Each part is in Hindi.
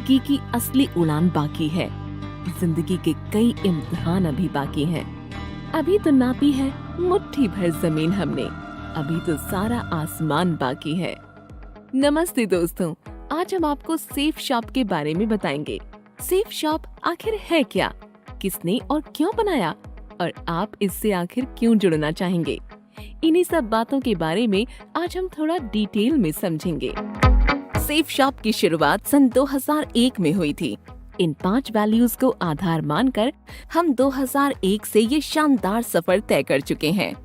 जिंदगी की असली उड़ान बाकी है। जिंदगी के कई इम्तिहान अभी बाकी हैं। अभी तो नापी है मुट्ठी भर जमीन हमने, अभी तो सारा आसमान बाकी है। नमस्ते दोस्तों, आज हम आपको सेफ शॉप के बारे में बताएंगे। सेफ शॉप आखिर है क्या, किसने और क्यों बनाया, और आप इससे आखिर क्यों जुड़ना चाहेंगे? इन्हीं सब बातों के बारे में आज हम थोड़ा डिटेल में समझेंगे। सेफ शॉप की शुरुआत सन 2001 में हुई थी। इन 5 वैल्यूज को आधार मानकर हम 2001 से ये शानदार सफर तय कर चुके हैं।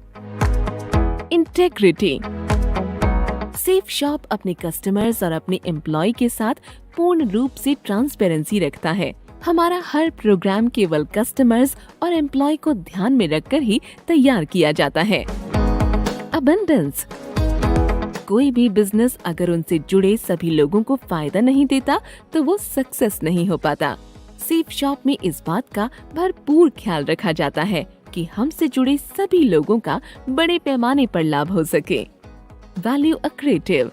इंटेग्रिटी। सेफ शॉप अपने कस्टमर्स और अपने एम्प्लॉय के साथ पूर्ण रूप से ट्रांसपेरेंसी रखता है। हमारा हर प्रोग्राम केवल कस्टमर्स और एम्प्लॉय को ध्यान में रखकर ही तैयार किया जाता है। अबंडेंस। कोई भी बिजनेस अगर उनसे जुड़े सभी लोगों को फायदा नहीं देता तो वो सक्सेस नहीं हो पाता। सेफ शॉप में इस बात का भरपूर ख्याल रखा जाता है कि हमसे जुड़े सभी लोगों का बड़े पैमाने पर लाभ हो सके। Value accretive.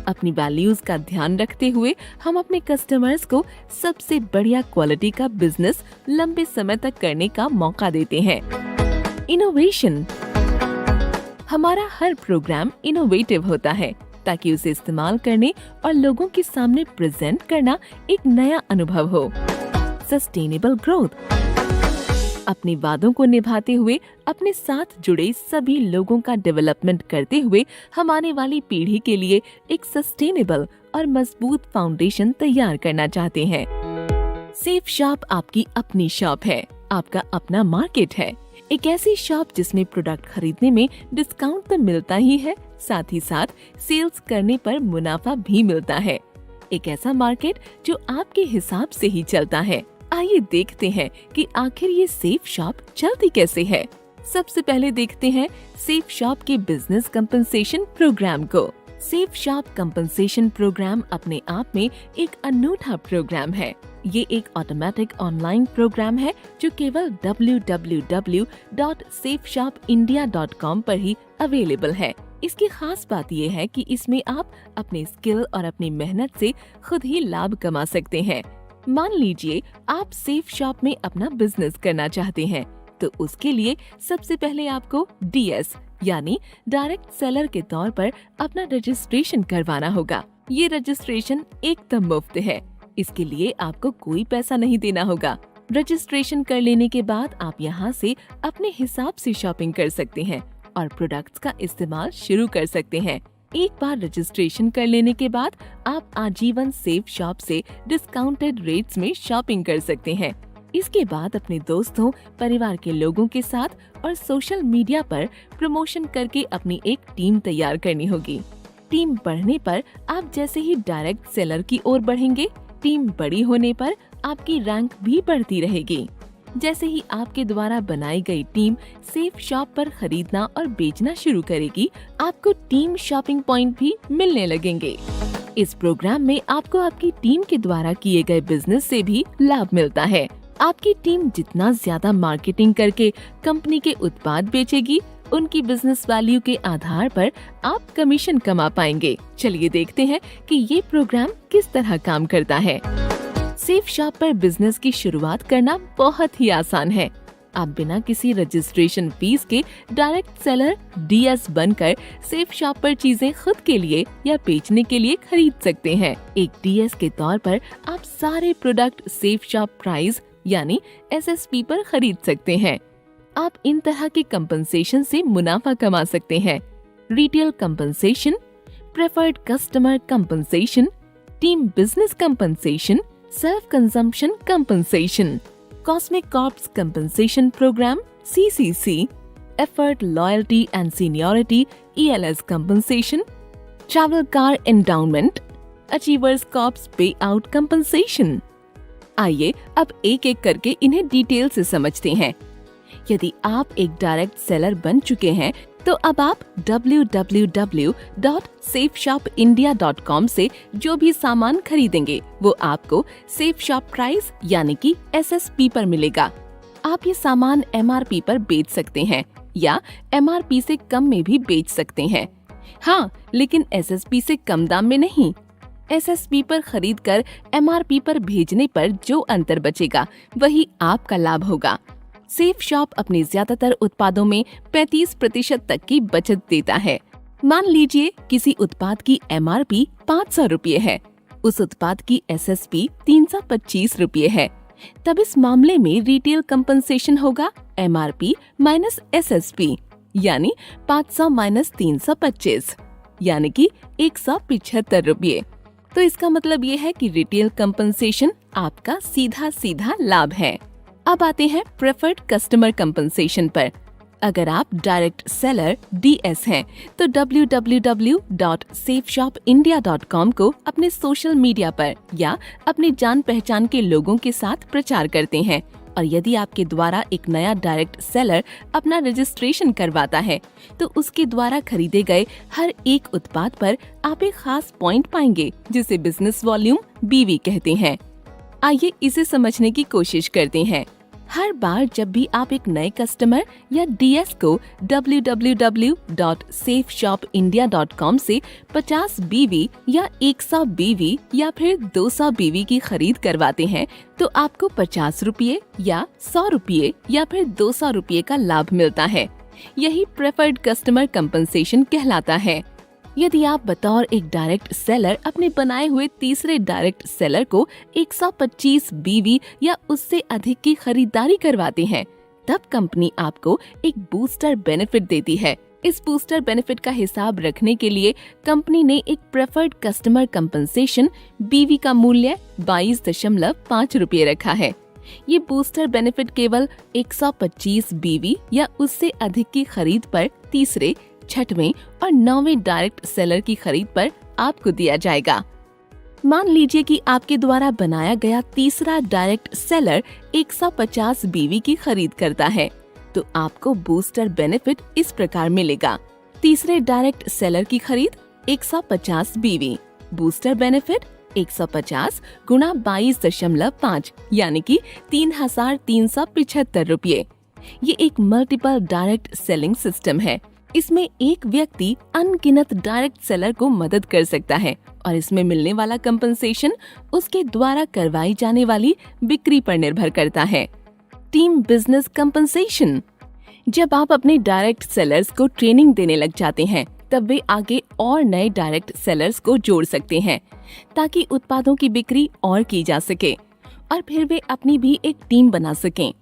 अपनी वैल्यूज का ध्यान रखते हुए हम अपने कस्टमर्स को सबसे बढ़िया क्वालिटी का बिजनेस लंबे समय तक करने का मौका देते हैं। इनोवेशन। हमारा हर प्रोग्राम इनोवेटिव होता है ताकि उसे इस्तेमाल करने और लोगों के सामने प्रेजेंट करना एक नया अनुभव हो। Sustainable growth. अपने वादों को निभाते हुए अपने साथ जुड़े सभी लोगों का डेवलपमेंट करते हुए हम आने वाली पीढ़ी के लिए एक सस्टेनेबल और मजबूत फाउंडेशन तैयार करना चाहते हैं। सेफ शॉप आपकी अपनी शॉप है, आपका अपना मार्केट है। एक ऐसी शॉप जिसमें प्रोडक्ट खरीदने में डिस्काउंट तो मिलता ही है, साथ ही साथ सेल्स करने पर मुनाफा भी मिलता है। एक ऐसा मार्केट जो आपके हिसाब से ही चलता है। आइए देखते हैं कि आखिर ये सेफ शॉप चलती कैसे है। सबसे पहले देखते हैं सेफ शॉप के बिजनेस कंपनसेशन प्रोग्राम को। सेफ शॉप कंपनसेशन प्रोग्राम अपने आप में एक अनूठा प्रोग्राम है। ये एक ऑटोमेटिक ऑनलाइन प्रोग्राम है जो केवल www.safeshopindia.com पर ही अवेलेबल है। इसकी खास बात ये है कि इसमें आप अपने स्किल और अपनी मेहनत से खुद ही लाभ कमा सकते हैं। मान लीजिए आप सेफ शॉप में अपना बिजनेस करना चाहते हैं, तो उसके लिए सबसे पहले आपको DS यानी डायरेक्ट सेलर के तौर पर अपना रजिस्ट्रेशन करवाना होगा। ये रजिस्ट्रेशन एकदम मुफ्त है, इसके लिए आपको कोई पैसा नहीं देना होगा। रजिस्ट्रेशन कर लेने के बाद आप यहाँ से अपने हिसाब से शॉपिंग कर सकते हैं और प्रोडक्ट्स का इस्तेमाल शुरू कर सकते हैं। एक बार रजिस्ट्रेशन कर लेने के बाद आप आजीवन सेफ शॉप से डिस्काउंटेड रेट्स में शॉपिंग कर सकते हैं। इसके बाद अपने दोस्तों, परिवार के लोगों के साथ और सोशल मीडिया पर प्रमोशन करके अपनी एक टीम तैयार करनी होगी। टीम बढ़ने पर आप जैसे ही डायरेक्ट सेलर की ओर बढ़ेंगे, टीम बड़ी होने पर आपकी रैंक भी बढ़ती रहेगी। जैसे ही आपके द्वारा बनाई गई टीम सेफ शॉप पर खरीदना और बेचना शुरू करेगी, आपको टीम शॉपिंग पॉइंट भी मिलने लगेंगे। इस प्रोग्राम में आपको आपकी टीम के द्वारा किए गए बिजनेस से भी लाभ मिलता है। आपकी टीम जितना ज्यादा मार्केटिंग करके कंपनी के उत्पाद बेचेगी, उनकी बिजनेस वैल्यू के आधार पर आप कमीशन कमा पाएंगे। चलिए देखते हैं कि ये प्रोग्राम किस तरह काम करता है। सेफ शॉप पर बिजनेस की शुरुआत करना बहुत ही आसान है। आप बिना किसी रजिस्ट्रेशन फीस के डायरेक्ट सेलर DS बनकर सेफ शॉप पर चीजें खुद के लिए या बेचने के लिए खरीद सकते हैं। एक DS के तौर पर आप सारे प्रोडक्ट सेफ शॉप प्राइस यानी SSP पर खरीद सकते हैं। आप इन तरह के कंपनसेशन से मुनाफा कमा सकते हैं। Retail compensation, preferred customer compensation, team business compensation, self consumption compensation, cosmic corps compensation program CCC, effort loyalty and seniority ELS compensation, travel car endowment, achievers corps pay out compensation. आइए अब एक एक करके इन्हें डिटेल से समझते हैं। यदि आप एक डायरेक्ट सेलर बन चुके हैं तो अब आप www.safeshopindia.com से जो भी सामान खरीदेंगे वो आपको सेफ शॉप प्राइस यानी कि SSP पर मिलेगा। आप ये सामान MRP पर बेच सकते हैं या MRP से कम में भी बेच सकते हैं। हाँ, लेकिन SSP से कम दाम में नहीं। एसएसपी पर खरीदकर एमआरपी पर भेजने पर जो अंतर बचेगा वही आपका लाभ होगा। सेफ शॉप अपने ज्यादातर उत्पादों में 35% तक की बचत देता है। मान लीजिए किसी उत्पाद की एमआरपी 500 रुपये है, उस उत्पाद की एसएसपी 325 रुपये है, तब इस मामले में रिटेल कंपनसेशन होगा एमआरपी माइनस एसएसपी, यानी 500 माइनस 325, यानी कि 175 रुपये। तो इसका मतलब ये है कि रिटेल कंपनसेशन आपका सीधा सीधा लाभ है। अब आते हैं प्रेफर्ड कस्टमर कंपनसेशन पर। अगर आप डायरेक्ट सेलर डीएस हैं, तो www.safeshopindia.com को अपने सोशल मीडिया पर या अपने जान पहचान के लोगों के साथ प्रचार करते हैं, और यदि आपके द्वारा एक नया डायरेक्ट सेलर अपना रजिस्ट्रेशन करवाता है, तो उसके द्वारा खरीदे गए हर एक उत्पाद पर आप एक खास पॉइंट पाएंगे, जिसे बिजनेस वॉल्यूम बीवी कहते हैं। आइए इसे समझने की कोशिश करते हैं। हर बार जब भी आप एक नए कस्टमर या डीएस को www.safeshopindia.com से 50 बीवी या 100 बीवी या फिर 200 बीवी की खरीद करवाते हैं, तो आपको 50 रुपये या 100 रुपये या फिर 200 रुपये का लाभ मिलता है। यही प्रेफर्ड कस्टमर कंपनसेशन कहलाता है। यदि आप बतौर एक डायरेक्ट सेलर अपने बनाए हुए तीसरे डायरेक्ट सेलर को 125 बीवी या उससे अधिक की खरीदारी करवाते हैं, तब कंपनी आपको एक बूस्टर बेनिफिट देती है। इस बूस्टर बेनिफिट का हिसाब रखने के लिए कंपनी ने एक प्रेफर्ड कस्टमर कंपनसेशन बीवी का मूल्य 22.5 रुपये रखा है। ये बूस्टर बेनिफिट केवल 125 बीवी या उससे अधिक की खरीद पर तीसरे, छठवें और 9वें डायरेक्ट सेलर की खरीद पर आपको दिया जाएगा। मान लीजिए कि आपके द्वारा बनाया गया तीसरा डायरेक्ट सेलर 150 बीवी की खरीद करता है, तो आपको बूस्टर बेनिफिट इस प्रकार मिलेगा। तीसरे डायरेक्ट सेलर की खरीद 150 बीवी, बूस्टर बेनिफिट 150 गुणा 22.5 यानी कि 3,375 रुपये। ये एक मल्टीपल डायरेक्ट सेलिंग सिस्टम है। इसमें एक व्यक्ति अनगिनत डायरेक्ट सेलर को मदद कर सकता है, और इसमें मिलने वाला कंपनसेशन उसके द्वारा करवाई जाने वाली बिक्री पर निर्भर करता है। Team business compensation. जब आप अपने डायरेक्ट सेलर्स को ट्रेनिंग देने लग जाते हैं, तब वे आगे और नए डायरेक्ट सेलर्स को जोड़ सकते हैं, ताकि उत्पादों की बिक्री और की जा सके, और फिर वे अपनी भी एक टीम बना सकें।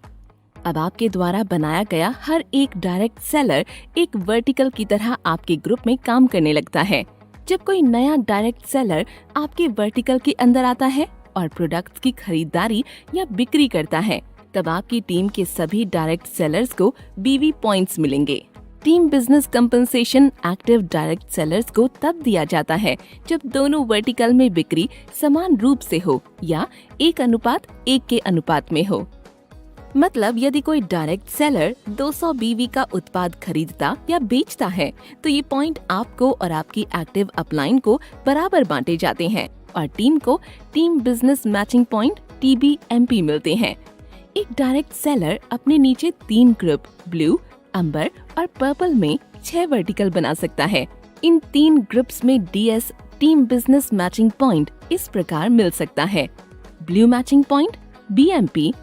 अब आपके द्वारा बनाया गया हर एक डायरेक्ट सेलर एक वर्टिकल की तरह आपके ग्रुप में काम करने लगता है। जब कोई नया डायरेक्ट सेलर आपके वर्टिकल के अंदर आता है और प्रोडक्ट्स की खरीदारी या बिक्री करता है, तब आपकी टीम के सभी डायरेक्ट सेलर्स को बीवी पॉइंट्स मिलेंगे। Team business compensation active direct sellers को तब दिया जाता है जब दोनों वर्टिकल में बिक्री समान रूप से हो या 1:1 के अनुपात में हो। मतलब यदि कोई डायरेक्ट सेलर 200 बीवी का उत्पाद खरीदता या बेचता है, तो ये पॉइंट आपको और आपकी एक्टिव अपलाइन को बराबर बांटे जाते हैं, और टीम को team business matching point TBMP मिलते हैं। एक डायरेक्ट सेलर अपने नीचे 3 ग्रुप ब्लू, अंबर और पर्पल में 6 वर्टिकल बना सकता है। इन 3 ग्रुप्स में DS team business matching point इस प्रकार मिल सकता है: ब्लू मैचिंग पॉइंट BMP,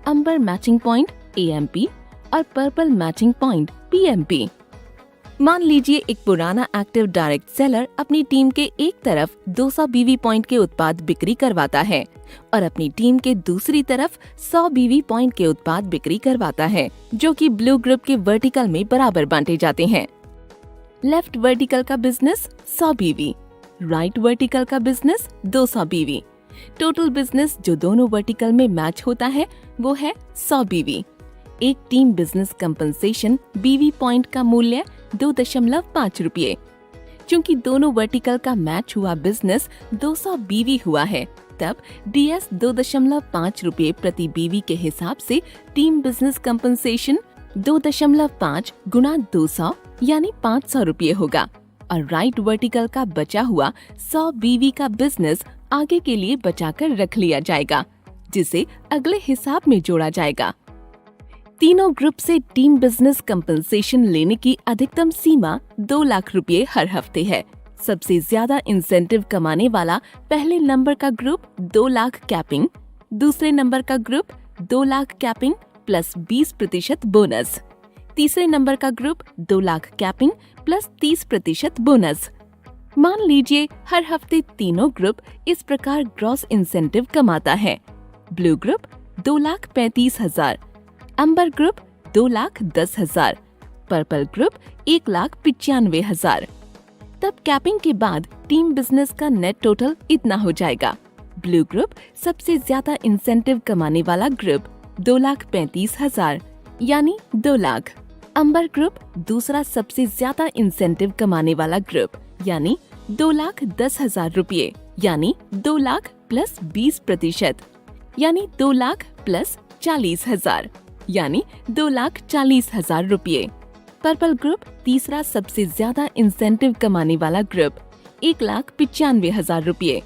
अंबर मैचिंग पॉइंट AMP और पर्पल मैचिंग पॉइंट PMP। मान लीजिए एक पुराना एक्टिव डायरेक्ट सेलर अपनी टीम के एक तरफ 200 बीवी पॉइंट के उत्पाद बिक्री करवाता है और अपनी टीम के दूसरी तरफ 100 बीवी पॉइंट के उत्पाद बिक्री करवाता है, जो कि ब्लू ग्रुप के वर्टिकल में बराबर बांटे जाते हैं। लेफ्ट वर्टिकल का बिजनेस 100 बीवी, राइट वर्टिकल का बिजनेस 200 बीवी। टोटल बिजनेस जो दोनों वर्टिकल में मैच होता है वो है 100 बीवी। एक टीम बिजनेस कंपनसेशन बीवी पॉइंट का मूल्य 2.5 रुपये। चूँकि दोनों वर्टिकल का मैच हुआ बिजनेस 200 बीवी हुआ है, तब DS 2.5 रुपये प्रति बीवी के हिसाब से टीम बिजनेस कंपनसेशन 2.5 गुणा 200 यानी 500 रुपये होगा, और राइट वर्टिकल का बचा हुआ 100 बीवी का बिजनेस आगे के लिए बचाकर रख लिया जाएगा, जिसे अगले हिसाब में जोड़ा जाएगा। तीनों ग्रुप से टीम बिजनेस कंपनसेशन लेने की अधिकतम सीमा 2 लाख रुपए हर हफ्ते है। सबसे ज्यादा इंसेंटिव कमाने वाला पहले नंबर का ग्रुप 2 लाख कैपिंग, दूसरे नंबर का group 2 lakh capping plus 20% bonus, तीसरे नंबर का group 2 lakh capping plus 30% bonus. मान लीजिए हर हफ्ते तीनों ग्रुप इस प्रकार ग्रॉस इंसेंटिव कमाता है। ब्लू ग्रुप 2,35,000, अंबर ग्रुप 2,10,000, पर्पल ग्रुप 1,95,000। तब कैपिंग के बाद टीम बिजनेस का नेट टोटल इतना हो जाएगा। ब्लू ग्रुप सबसे ज्यादा इंसेंटिव कमाने वाला ग्रुप 2,35,000 यानी 2 लाख। अंबर ग्रुप दूसरा सबसे ज्यादा इंसेंटिव कमाने वाला ग्रुप यानी 2,10,000 रुपये यानी 2 लाख प्लस 20% यानी 2 लाख प्लस 40,000 यानी 2,40,000 रुपये। पर्पल ग्रुप तीसरा सबसे ज्यादा इंसेंटिव कमाने वाला ग्रुप 1,95,000 रुपये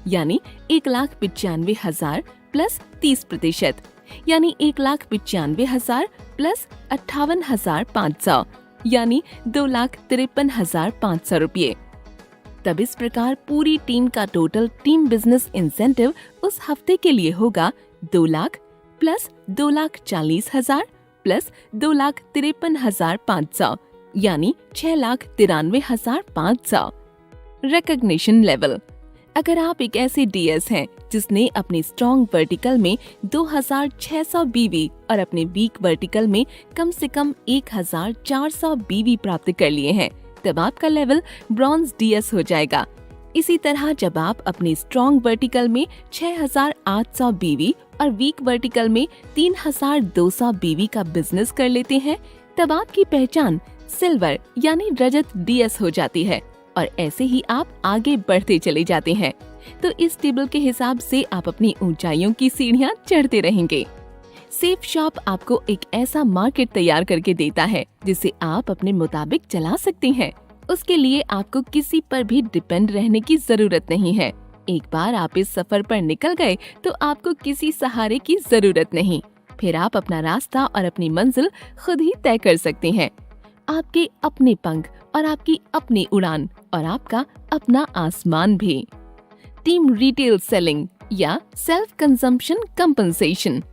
यानी 1,95,000 प्लस 30% यानी 1,95,000 प्लस 58,500 यानी 2,53,500 रुपये। तब इस प्रकार पूरी टीम का टोटल टीम बिजनेस इंसेंटिव उस हफ्ते के लिए होगा 2 लाख प्लस 2,40,000 प्लस 2,53,500 यानी 6,93,500। Recognition level. अगर आप एक ऐसे डीएस हैं जिसने अपने स्ट्रॉन्ग वर्टिकल में 2,600 बीवी और अपने वीक वर्टिकल में कम से कम 1,400 बीवी प्राप्त कर लिए हैं, तब आपका लेवल ब्रॉन्ज डीएस हो जाएगा। इसी तरह जब आप अपने स्ट्रॉन्ग वर्टिकल में 6,800 बीवी और वीक वर्टिकल में 3,200 बीवी का बिजनेस कर लेते हैं, तब आपकी पहचान सिल्वर यानी रजत डीएस हो जाती है और ऐसे ही आप आगे बढ़ते चले जाते हैं। तो इस टेबल के हिसाब से आप अपनी ऊंचाइयों की सीढ़ियां चढ़ते रहेंगे। सेफ शॉप आपको एक ऐसा मार्केट तैयार करके देता है जिसे आप अपने मुताबिक चला सकते हैं। उसके लिए आपको किसी पर भी डिपेंड रहने की जरूरत नहीं है। एक बार आप इस सफर पर निकल गए तो आपको किसी सहारे की जरूरत नहीं। फिर आप अपना रास्ता और अपनी मंजिल खुद ही तय कर सकते हैं। आपके अपने पंख और आपकी अपनी उड़ान और आपका अपना आसमान भी। टीम रिटेल सेलिंग या सेल्फ कंजम्पशन कंपनसेशन।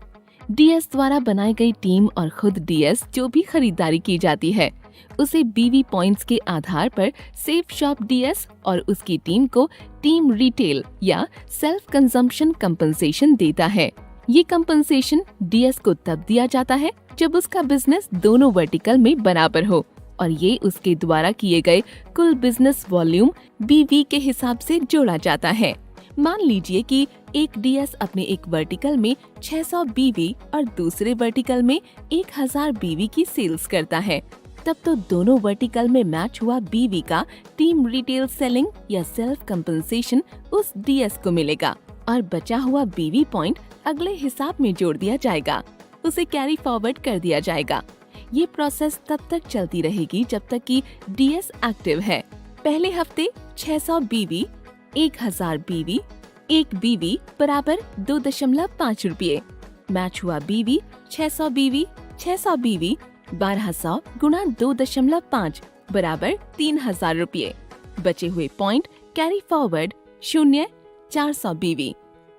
डीएस द्वारा बनाई गई टीम और खुद डीएस जो भी खरीदारी की जाती है उसे बीवी पॉइंट्स के आधार पर सेफ शॉप डीएस और उसकी टीम को टीम रिटेल या सेल्फ कंजम्पशन कंपनसेशन देता है। ये कंपनसेशन डीएस को तब दिया जाता है जब उसका बिजनेस दोनों वर्टिकल में बराबर हो और ये उसके द्वारा किए गए कुल बिजनेस वॉल्यूम बीवी के हिसाब से जोड़ा जाता है। मान लीजिए कि एक डीएस अपने एक वर्टिकल में 600 बीवी और दूसरे वर्टिकल में 1,000 बीवी की सेल्स करता है, तब तो दोनों वर्टिकल में मैच हुआ बीवी का टीम रिटेल सेलिंग या सेल्फ कंपनसेशन उस डीएस को मिलेगा और बचा हुआ बीवी पॉइंट अगले हिसाब में जोड़ दिया जाएगा, उसे कैरी फॉरवर्ड कर दिया जाएगा। ये प्रोसेस तब तक चलती रहेगी जब तक कि डीएस एक्टिव है। पहले हफ्ते 600 बीवी, 1,000 बीवी, 1 बीवी बराबर 2.5 रुपये। मैच हुआ बीवी 600 बीवी, 600 बीवी 1,200 गुणा 2.5 बराबर 3,000 रुपये। बचे हुए पॉइंट कैरी फॉरवर्ड 0, 400 बीवी।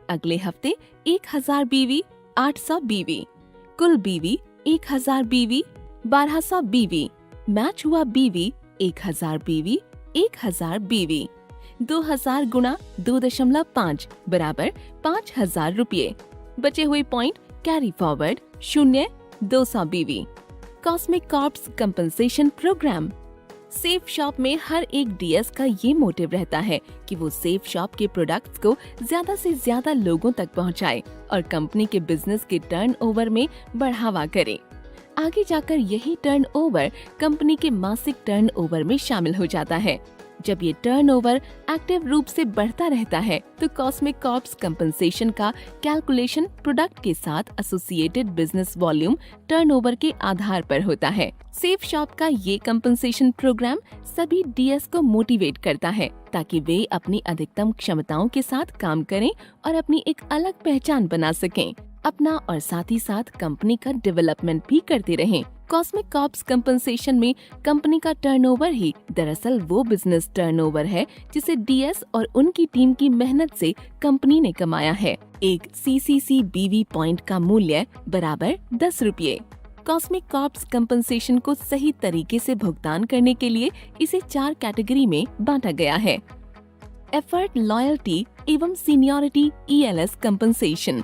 अगले हफ्ते 1,000 बीवी, 800 बीवी, कुल बीवी 1,000 बीवी, 1,200 बीवी। मैच हुआ बीवी 1,000 बीवी, 1,000 बीवी। 2,000 गुणा 2.5 बराबर 5,000 रुपये। बचे हुए point carry forward 0, 200 BV. Cosmic corps compensation program. Safe shop में हर एक डीएस का ये मोटिव रहता है कि वो सेफ शॉप के प्रोडक्ट्स को ज्यादा से ज्यादा लोगों तक पहुंचाए और कंपनी के बिजनेस के टर्नओवर में बढ़ावा करे। आगे जाकर यही टर्नओवर कंपनी के मासिक टर्नओवर में शामिल हो जाता है। जब ये टर्नओवर एक्टिव रूप से बढ़ता रहता है तो कॉस्मिक कॉर्प्स कंपनसेशन का कैलकुलेशन प्रोडक्ट के साथ एसोसिएटेड बिजनेस वॉल्यूम टर्नओवर के आधार पर होता है। सेफ शॉप का ये कंपनसेशन प्रोग्राम सभी डीएस को मोटिवेट करता है ताकि वे अपनी अधिकतम क्षमताओं के साथ काम करें और अपनी एक अलग पहचान बना सकें, अपना और साथ ही साथ कंपनी का डेवलपमेंट भी करते रहें। कॉस्मिक कॉर्प्स कंपनसेशन में कंपनी का टर्नओवर ही दरअसल वो बिजनेस टर्नओवर है जिसे डीएस और उनकी टीम की मेहनत से कंपनी ने कमाया है। एक CCC BV पॉइंट का मूल्य बराबर 10 रुपये। कॉस्मिक कॉर्प्स कंपनसेशन को सही तरीके से भुगतान करने के लिए इसे 4 कैटेगरी में बांटा गया है। एफर्ट, लॉयल्टी एवं सीनियरिटी ELS कंपनसेशन।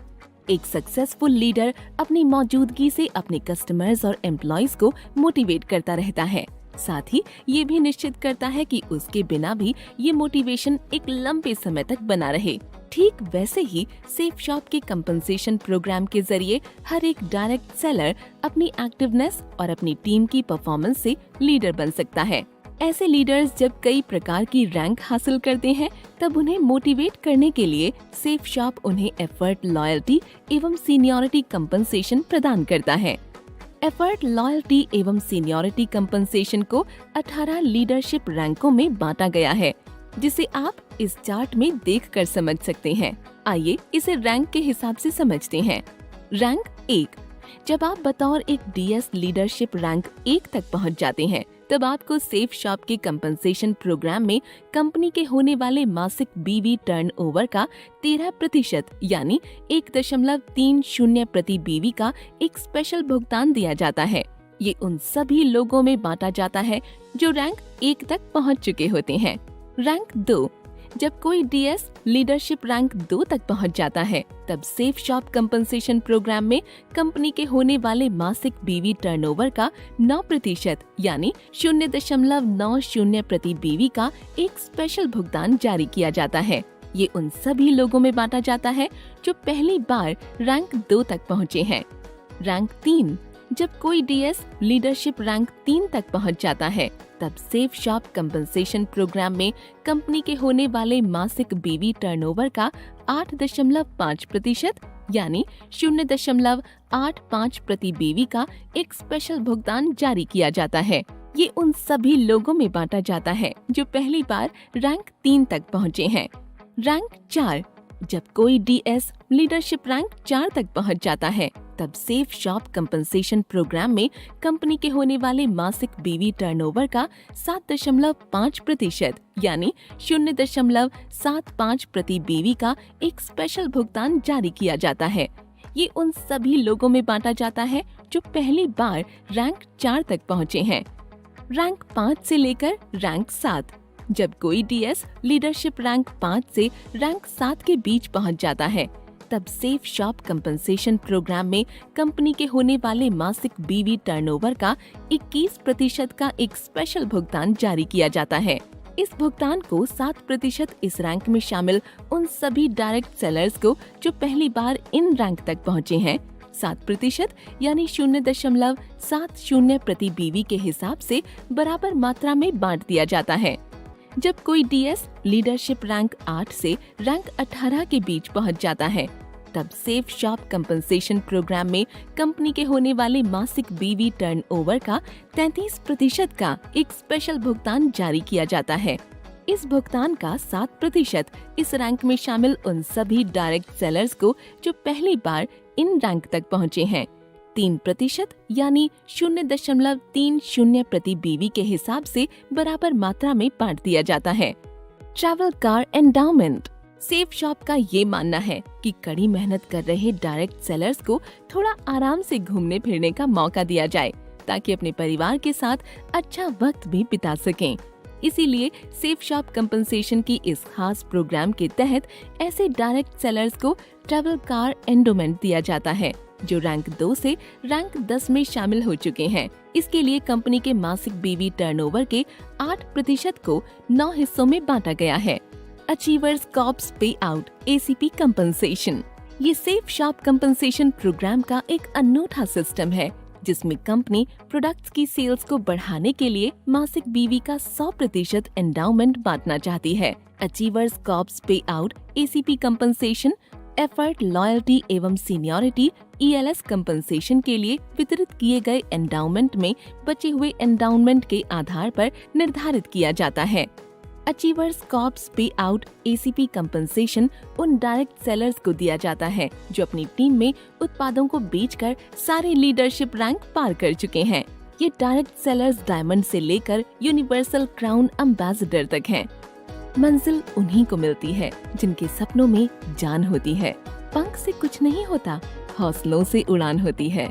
एक सक्सेसफुल लीडर अपनी मौजूदगी से अपने कस्टमर्स और एम्प्लॉइज को मोटिवेट करता रहता है, साथ ही ये भी निश्चित करता है कि उसके बिना भी ये मोटिवेशन एक लंबे समय तक बना रहे। ठीक वैसे ही सेफ शॉप के कंपनसेशन प्रोग्राम के जरिए हर एक डायरेक्ट सेलर अपनी एक्टिवनेस और अपनी टीम की परफॉर्मेंस से लीडर बन सकता है। ऐसे लीडर्स जब कई प्रकार की रैंक हासिल करते हैं तब उन्हें मोटिवेट करने के लिए सेफ शॉप उन्हें एफर्ट, लॉयल्टी एवं सीनियरिटी कंपनसेशन प्रदान करता है। एफर्ट, लॉयल्टी एवं सीनियरिटी कंपनसेशन को 18 लीडरशिप रैंकों में बांटा गया है, जिसे आप इस चार्ट में देखकर समझ सकते हैं। आइए इसे रैंक के हिसाब से समझते हैं। रैंक 1। जब आप बतौर एक डीएस लीडरशिप रैंक 1 तक पहुंच जाते हैं तब आपको सेफ शॉप के कंपनसेशन प्रोग्राम में कंपनी के होने वाले मासिक BV टर्नओवर का 13% यानी 1.30 प्रति BV का एक स्पेशल भुगतान दिया जाता है। ये उन सभी लोगों में बांटा जाता है जो रैंक 1 तक पहुंच चुके होते हैं। रैंक 2। जब कोई डीएस लीडरशिप रैंक 2 तक पहुंच जाता है तब सेफ शॉप कंपनसेशन प्रोग्राम में कंपनी के होने वाले मासिक BV टर्नओवर का 9% यानी 0.90 प्रति BV का एक स्पेशल भुगतान जारी किया जाता है। ये उन सभी लोगों में बांटा जाता है जो पहली बार रैंक 2 तक पहुँचे हैं। रैंक 3। जब कोई डीएस लीडरशिप रैंक 3 तक पहुंच जाता है तब सेफ शॉप कंपनसेशन प्रोग्राम में कंपनी के होने वाले मासिक BV टर्नओवर का 8.5% यानी 0.85 प्रति BV का एक स्पेशल भुगतान जारी किया जाता है। ये उन सभी लोगों में बांटा जाता है जो पहली बार रैंक 3 तक पहुँचे हैं। रैंक 4। जब कोई डीएस लीडरशिप रैंक 4 तक पहुंच जाता है तब सेफ शॉप कंपनसेशन प्रोग्राम में कंपनी के होने वाले मासिक BV टर्नओवर का 7.5% यानी 0.75 प्रति BV का एक स्पेशल भुगतान जारी किया जाता है। ये उन सभी लोगों में बांटा जाता है जो पहली बार रैंक 4 तक पहुँचे हैं। रैंक 5 से लेकर रैंक 7। जब कोई डीएस लीडरशिप रैंक 5 से रैंक 7 के बीच पहुंच जाता है तब सेफ शॉप कंपनसेशन प्रोग्राम में कंपनी के होने वाले मासिक BV टर्नओवर का 21% का एक स्पेशल भुगतान जारी किया जाता है। इस भुगतान को 7% इस रैंक में शामिल उन सभी डायरेक्ट सेलर्स को जो पहली बार इन रैंक तक पहुंचे हैं 7% यानी 0.70 प्रति BV के हिसाब से बराबर मात्रा में बांट दिया जाता है। जब कोई डीएस लीडरशिप रैंक 8 से रैंक 18 के बीच पहुंच जाता है तब सेफ शॉप कंपनसेशन प्रोग्राम में कंपनी के होने वाले मासिक BV टर्नओवर का 33% का एक स्पेशल भुगतान जारी किया जाता है। इस भुगतान का 7% इस रैंक में शामिल उन सभी डायरेक्ट सेलर्स को जो पहली बार इन रैंक तक पहुंचे हैं 3% यानी 0.30 प्रति BV के हिसाब से बराबर मात्रा में बांट दिया जाता है। Travel car endowment. Safe shop का ये मानना है कि कड़ी मेहनत कर रहे डायरेक्ट सेलर्स को थोड़ा आराम से घूमने फिरने का मौका दिया जाए ताकि अपने परिवार के साथ अच्छा वक्त भी बिता सकें। इसीलिए सेफ शॉप कंपनसेशन की इस खास प्रोग्राम के तहत ऐसे डायरेक्ट सेलर्स को ट्रैवल कार एंडोमेंट दिया जाता है जो रैंक 2 से रैंक 10 में शामिल हो चुके हैं। इसके लिए कंपनी के मासिक BV टर्नओवर के 8% को 9 हिस्सों में बांटा गया है। Achievers corps pay out ACP compensation. ये सेफ शॉप कंपनसेशन प्रोग्राम का एक अनूठा सिस्टम है जिसमें कंपनी प्रोडक्ट्स की सेल्स को बढ़ाने के लिए मासिक BV का 100% एंडाउमेंट बांटना चाहती है। Achievers corps pay out ACP compensation effort, loyalty एवं सीनियरिटी ELS कंपनसेशन के लिए वितरित किए गए एंडाउमेंट में बचे हुए एंडाउमेंट के आधार पर निर्धारित किया जाता है। Achievers corps pay out ACP compensation उन डायरेक्ट सेलर्स को दिया जाता है जो अपनी टीम में उत्पादों को बेचकर सारे लीडरशिप रैंक पार कर चुके हैं। ये डायरेक्ट सेलर्स डायमंड से लेकर यूनिवर्सल क्राउन एम्बेसडर तक हैं। मंजिल उन्हीं को मिलती है जिनके सपनों में जान होती है। पंख से कुछ नहीं होता, हौसलों से उड़ान होती है।